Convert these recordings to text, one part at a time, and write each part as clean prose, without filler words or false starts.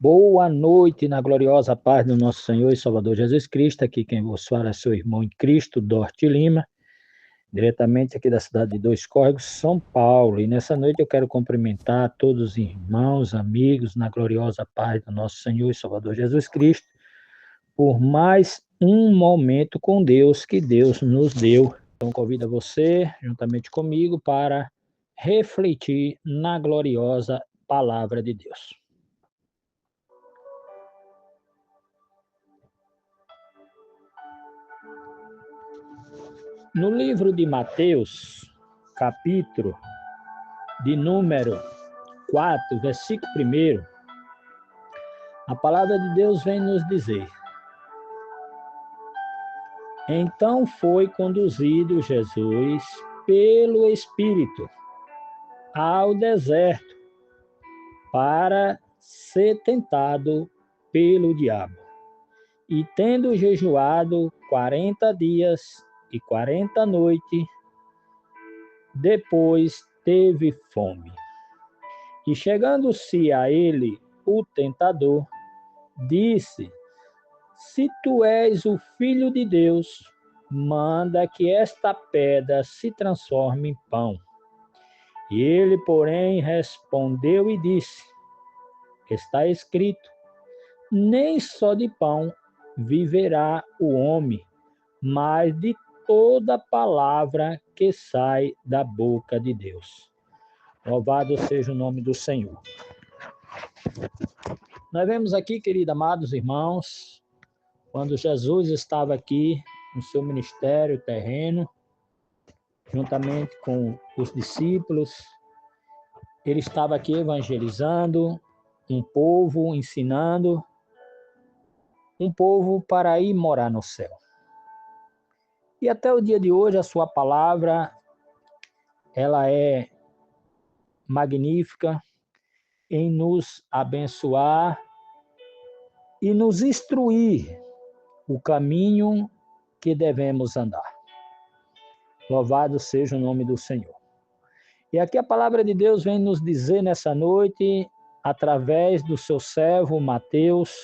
Boa noite, na gloriosa paz do nosso Senhor e Salvador Jesus Cristo. Aqui quem vos fala é seu irmão em Cristo, Dorte Lima, diretamente aqui da cidade de Dois Córregos, São Paulo. E nessa noite eu quero cumprimentar todos os irmãos, amigos, na gloriosa paz do nosso Senhor e Salvador Jesus Cristo, por mais um momento com Deus que Deus nos deu. Então convido você, juntamente comigo, para refletir na gloriosa palavra de Deus. No livro de Mateus, capítulo de número 4, versículo 1, a palavra de Deus vem nos dizer: Então foi conduzido Jesus pelo Espírito ao deserto para ser tentado pelo diabo. E tendo jejuado 40 dias e 40 noites, depois teve fome. E chegando-se a ele o tentador, disse: Se tu és o Filho de Deus, manda que esta pedra se transforme em pão. E ele, porém, respondeu e disse: Está escrito, nem só de pão viverá o homem, mas de toda palavra que sai da boca de Deus. Louvado seja o nome do Senhor. Nós vemos aqui, queridos amados irmãos, quando Jesus estava aqui no seu ministério terreno, juntamente com os discípulos, ele estava aqui evangelizando um povo, ensinando um povo para ir morar no céu. E até o dia de hoje a sua palavra, ela é magnífica em nos abençoar e nos instruir o caminho que devemos andar. Louvado seja o nome do Senhor. E aqui a palavra de Deus vem nos dizer nessa noite, através do seu servo Mateus,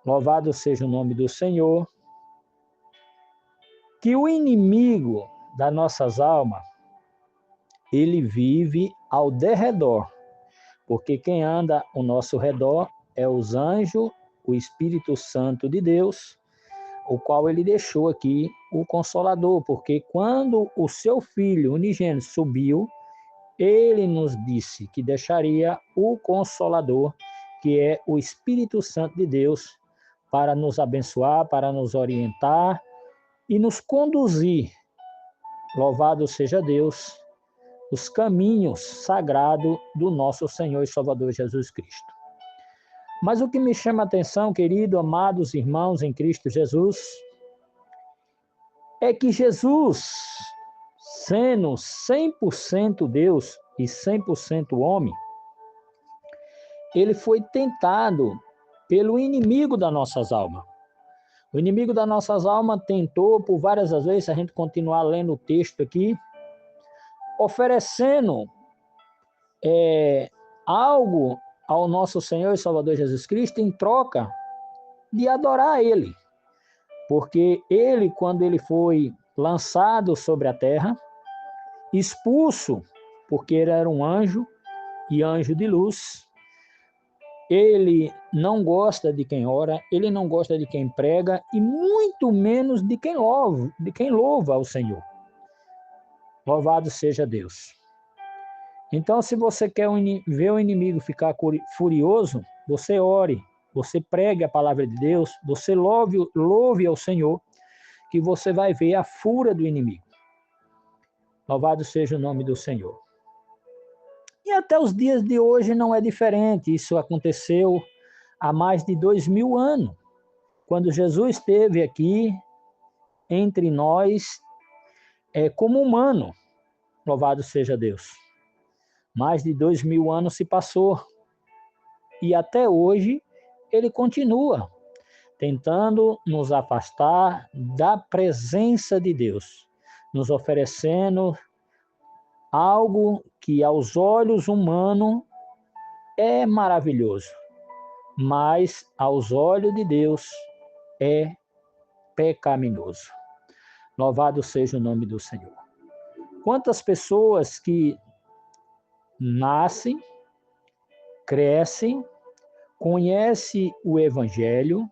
louvado seja o nome do Senhor, que o inimigo das nossas almas, ele vive ao derredor, porque quem anda ao nosso redor é os anjos, o Espírito Santo de Deus, o qual ele deixou aqui o Consolador, porque quando o seu Filho unigênito subiu, ele nos disse que deixaria o Consolador, que é o Espírito Santo de Deus, para nos abençoar, para nos orientar e nos conduzir, louvado seja Deus, os caminhos sagrados do nosso Senhor e Salvador Jesus Cristo. Mas o que me chama a atenção, querido, amados irmãos em Cristo Jesus, é que Jesus, sendo 100% Deus e 100% homem, ele foi tentado pelo inimigo das nossas almas. O inimigo das nossas almas tentou por várias vezes, se a gente continuar lendo o texto aqui, oferecendo algo ao nosso Senhor e Salvador Jesus Cristo em troca de adorar Ele. Porque Ele, quando Ele foi lançado sobre a terra, expulso, porque Ele era um anjo e anjo de luz, Ele não gosta de quem ora, Ele não gosta de quem prega e muito menos de quem louva ao Senhor. Louvado seja Deus. Então, se você quer ver o inimigo ficar furioso, você ore, você pregue a palavra de Deus, você louve ao Senhor, que você vai ver a fúria do inimigo. Louvado seja o nome do Senhor. E até os dias de hoje não é diferente. Isso aconteceu há mais de 2000 anos, quando Jesus esteve aqui entre nós como humano. Louvado seja Deus. Mais de 2000 anos se passou. E até hoje ele continua tentando nos afastar da presença de Deus, nos oferecendo algo que aos olhos humanos é maravilhoso, mas aos olhos de Deus é pecaminoso. Louvado seja o nome do Senhor. Quantas pessoas que nascem, crescem, conhecem o Evangelho,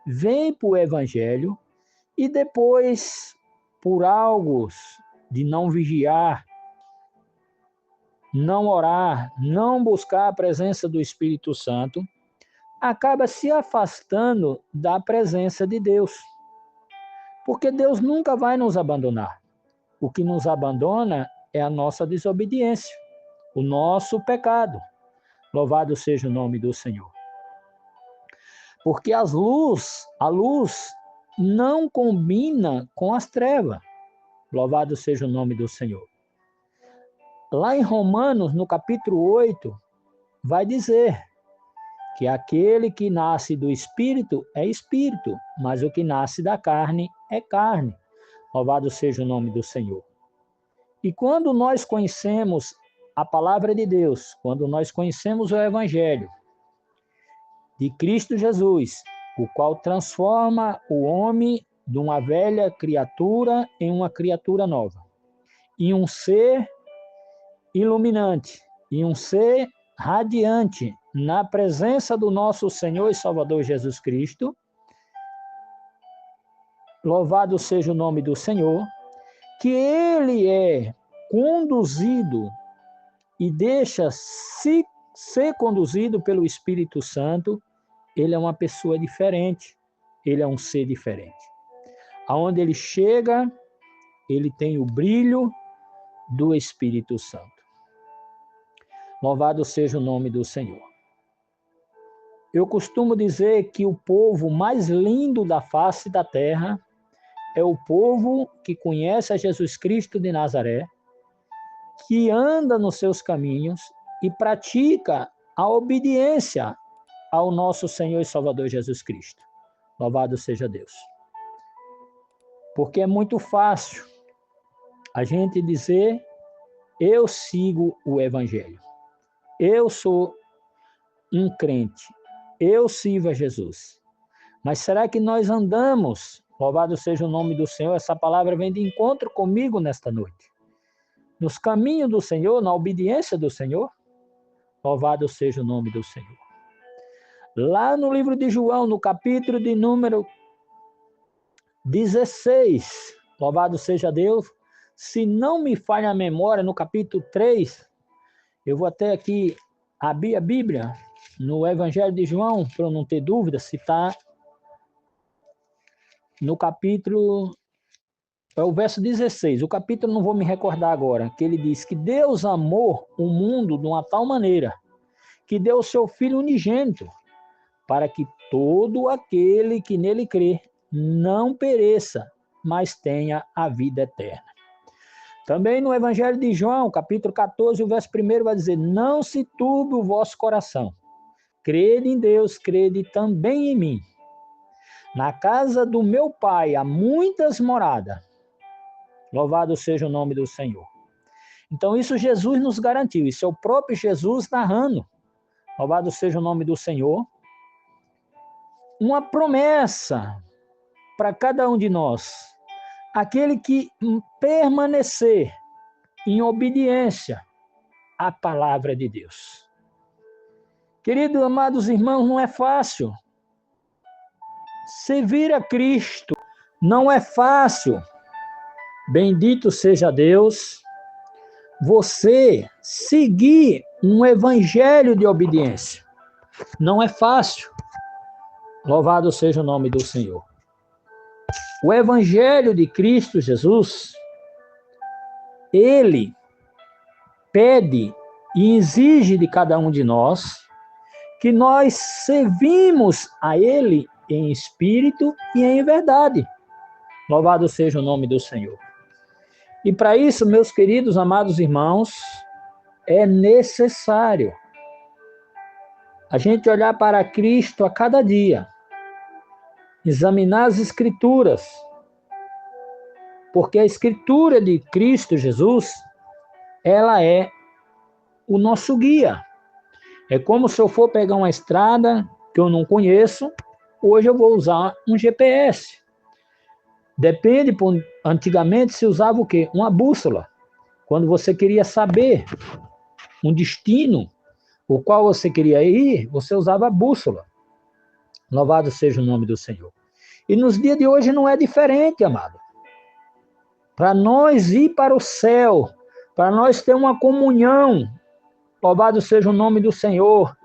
vêm para o Evangelho e depois, por algo de não vigiar, não orar, não buscar a presença do Espírito Santo, acaba se afastando da presença de Deus. Porque Deus nunca vai nos abandonar. O que nos abandona é a nossa desobediência, o nosso pecado. Louvado seja o nome do Senhor. Porque a luz não combina com as trevas. Louvado seja o nome do Senhor. Lá em Romanos, no capítulo 8, vai dizer que aquele que nasce do Espírito é Espírito, mas o que nasce da carne é carne. Louvado seja o nome do Senhor. E quando nós conhecemos a palavra de Deus, quando nós conhecemos o Evangelho de Cristo Jesus, o qual transforma o homem de uma velha criatura em uma criatura nova, em um ser iluminante, em um ser radiante na presença do nosso Senhor e Salvador Jesus Cristo. Louvado seja o nome do Senhor, que ele é conduzido e deixa-se ser conduzido pelo Espírito Santo. Ele é uma pessoa diferente, ele é um ser diferente. Aonde ele chega, ele tem o brilho do Espírito Santo. Louvado seja o nome do Senhor. Eu costumo dizer que o povo mais lindo da face da terra é o povo que conhece a Jesus Cristo de Nazaré, que anda nos seus caminhos e pratica a obediência ao nosso Senhor e Salvador Jesus Cristo. Louvado seja Deus. Porque é muito fácil a gente dizer: eu sigo o Evangelho, eu sou um crente, eu sirvo a Jesus. Mas será que nós andamos? Louvado seja o nome do Senhor. Essa palavra vem de encontro comigo nesta noite. Nos caminhos do Senhor, na obediência do Senhor. Louvado seja o nome do Senhor. Lá no livro de João, no capítulo de número 16, louvado seja Deus, se não me falha a memória, no capítulo 3, eu vou até aqui abrir a Bíblia, no Evangelho de João, para eu não ter dúvida, se está no capítulo, é o verso 16, o capítulo não vou me recordar agora, que ele diz que Deus amou o mundo de uma tal maneira, que deu o seu Filho unigênito, para que todo aquele que nele crê não pereça, mas tenha a vida eterna. Também no Evangelho de João, capítulo 14, o verso 1 vai dizer: não se turbe o vosso coração, crede em Deus, crede também em mim. Na casa do meu Pai há muitas moradas. Louvado seja o nome do Senhor. Então isso Jesus nos garantiu, isso é o próprio Jesus narrando. Louvado seja o nome do Senhor. Uma promessa para cada um de nós. Aquele que permanecer em obediência à palavra de Deus. Queridos, amados irmãos, não é fácil. Servir a Cristo não é fácil. Bendito seja Deus. Você seguir um evangelho de obediência não é fácil. Louvado seja o nome do Senhor. O Evangelho de Cristo Jesus, ele pede e exige de cada um de nós que nós servimos a ele em espírito e em verdade. Louvado seja o nome do Senhor. E para isso, meus queridos, amados irmãos, é necessário a gente olhar para Cristo a cada dia, examinar as Escrituras, porque a Escritura de Cristo Jesus, ela é o nosso guia, É como se eu for pegar uma estrada que eu não conheço, hoje eu vou usar um GPS. Depende, antigamente se usava o quê? Uma bússola. Quando você queria saber um destino, o qual você queria ir, você usava a bússola. Louvado seja o nome do Senhor. E nos dias de hoje não é diferente, amado. Para nós ir para o céu, para nós ter uma comunhão, louvado seja o nome do Senhor,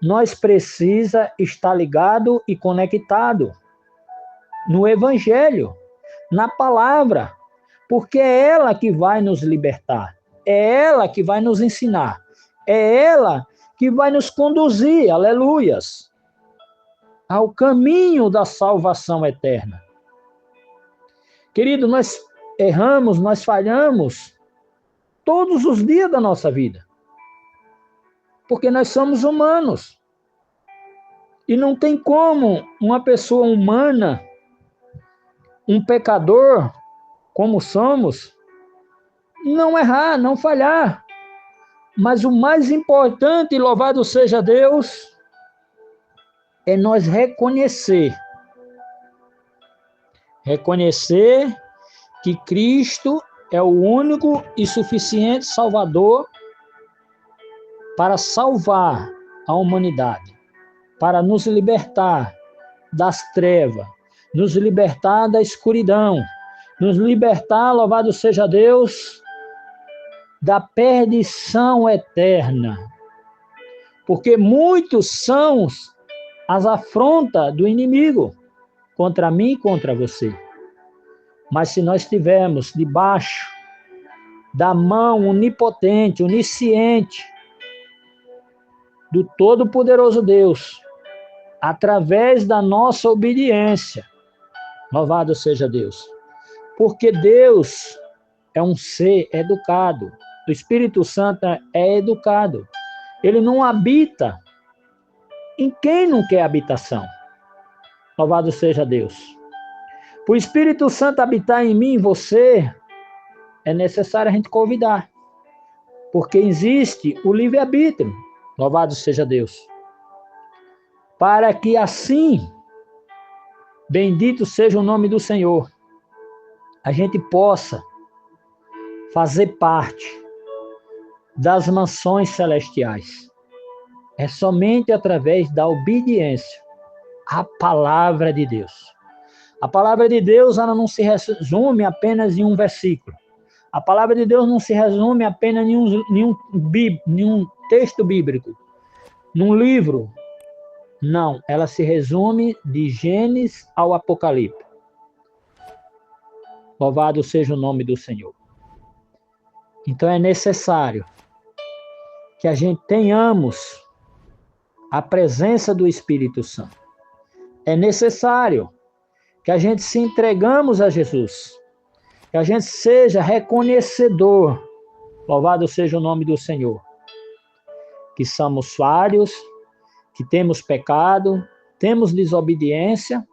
nós precisa estar ligado e conectado no Evangelho, na palavra, porque é ela que vai nos libertar, é ela que vai nos ensinar, é ela que vai nos conduzir, aleluias, ao caminho da salvação eterna. Querido, nós erramos, nós falhamos todos os dias da nossa vida, porque nós somos humanos. E não tem como uma pessoa humana, um pecador, como somos, não errar, não falhar. Mas o mais importante, louvado seja Deus, é nós reconhecer que Cristo é o único e suficiente Salvador para salvar a humanidade, para nos libertar das trevas, nos libertar da escuridão, nos libertar, louvado seja Deus, da perdição eterna. Porque muitos são as afrontas do inimigo contra mim e contra você. Mas se nós estivermos debaixo da mão onipotente, onisciente do Todo-Poderoso Deus, através da nossa obediência, louvado seja Deus. Porque Deus é um ser educado. O Espírito Santo é educado. Ele não habita em quem não quer habitação. Louvado seja Deus. Para o Espírito Santo habitar em mim e você, é necessário a gente convidar. Porque existe o livre-arbítrio. Louvado seja Deus. Para que assim, bendito seja o nome do Senhor, a gente possa fazer parte das mansões celestiais. É somente através da obediência à palavra de Deus. A palavra de Deus, ela não se resume apenas em um versículo. A palavra de Deus não se resume apenas em um texto bíblico, num livro. Não, ela se resume de Gênesis ao Apocalipse. Louvado seja o nome do Senhor. Então é necessário que a gente tenhamos a presença do Espírito Santo. É necessário que a gente se entregamos a Jesus, que a gente seja reconhecedor, louvado seja o nome do Senhor, que somos falhos, que temos pecado, temos desobediência,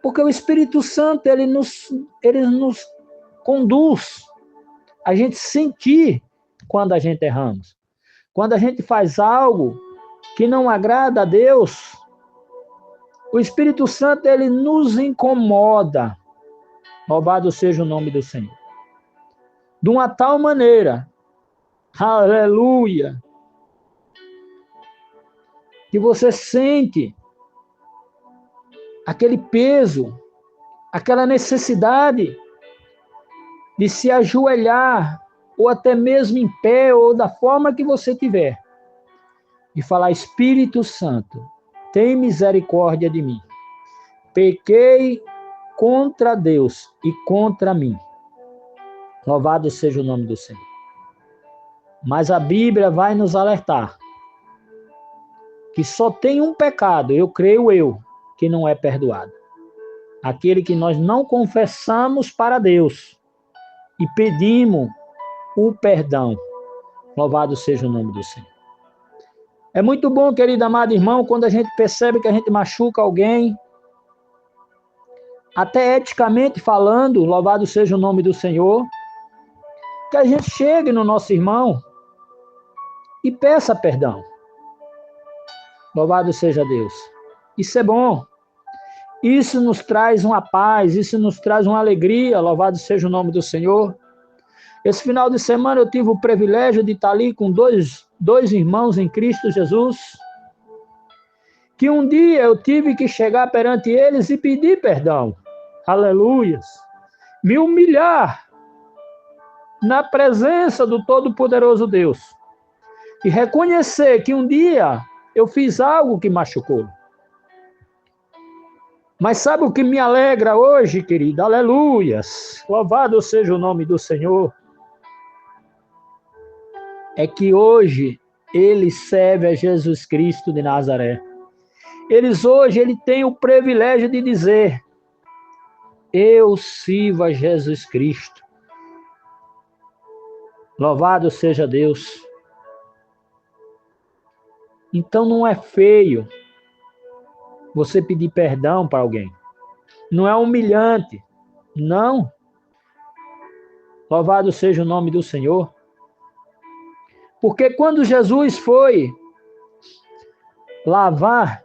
porque o Espírito Santo, ele nos conduz a gente sentir quando a gente erramos. Quando a gente faz algo que não agrada a Deus, o Espírito Santo, ele nos incomoda. Louvado seja o nome do Senhor. De uma tal maneira, aleluia, que você sente aquele peso, aquela necessidade de se ajoelhar, ou até mesmo em pé, ou da forma que você tiver, e falar: Espírito Santo, tem misericórdia de mim. Pequei contra Deus e contra mim. Louvado seja o nome do Senhor. Mas a Bíblia vai nos alertar que só tem um pecado, eu creio, que não é perdoado. Aquele que nós não confessamos para Deus e pedimos o perdão. Louvado seja o nome do Senhor. É muito bom, querido amado irmão, quando a gente percebe que a gente machuca alguém, até eticamente falando, louvado seja o nome do Senhor, que a gente chegue no nosso irmão e peça perdão. Louvado seja Deus. Isso é bom. Isso nos traz uma paz, isso nos traz uma alegria. Louvado seja o nome do Senhor. Esse final de semana eu tive o privilégio de estar ali com dois irmãos em Cristo Jesus, que um dia eu tive que chegar perante eles e pedir perdão. Aleluias. Me humilhar na presença do Todo-Poderoso Deus e reconhecer que um dia eu fiz algo que machucou. Mas sabe o que me alegra hoje, querido? Aleluias. Louvado seja o nome do Senhor. É que hoje eles servem a Jesus Cristo de Nazaré. Ele tem o privilégio de dizer: eu sirvo a Jesus Cristo. Louvado seja Deus. Então não é feio você pedir perdão para alguém. Não é humilhante. Não. Louvado seja o nome do Senhor. Porque quando Jesus foi lavar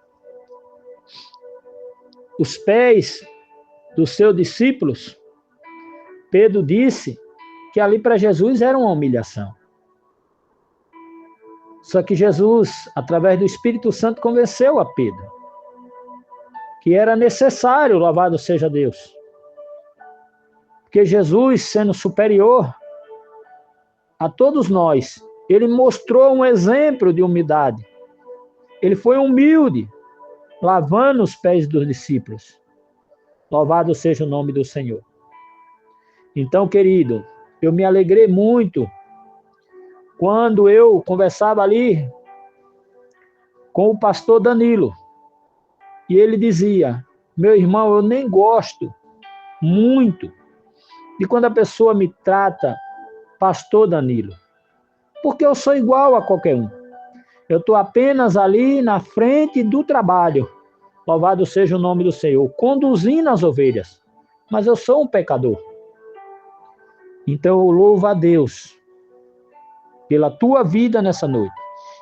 os pés dos seus discípulos, Pedro disse que ali para Jesus era uma humilhação. Só que Jesus, através do Espírito Santo, convenceu a Pedro que era necessário, louvado seja Deus. Porque Jesus, sendo superior a todos nós, ele mostrou um exemplo de humildade. Ele foi humilde, lavando os pés dos discípulos. Louvado seja o nome do Senhor. Então, querido, eu me alegrei muito quando eu conversava ali com o pastor Danilo. E ele dizia: meu irmão, eu nem gosto muito de quando a pessoa me trata pastor Danilo, porque eu sou igual a qualquer um. Eu estou apenas ali na frente do trabalho, louvado seja o nome do Senhor, conduzindo as ovelhas, mas eu sou um pecador. Então eu louvo a Deus pela tua vida nessa noite.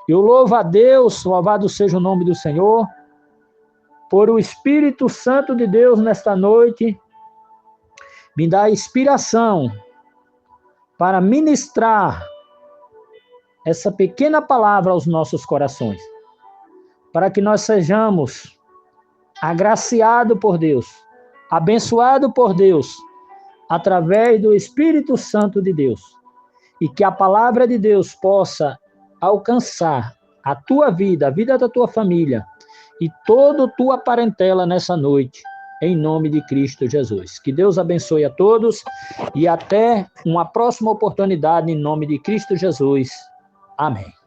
Eu louvo a Deus, louvado seja o nome do Senhor, por o Espírito Santo de Deus nesta noite me dá inspiração para ministrar essa pequena palavra aos nossos corações, para que nós sejamos agraciados por Deus, abençoados por Deus, através do Espírito Santo de Deus, e que a palavra de Deus possa alcançar a tua vida, a vida da tua família e toda a tua parentela nessa noite, em nome de Cristo Jesus. Que Deus abençoe a todos e até uma próxima oportunidade em nome de Cristo Jesus. Amém.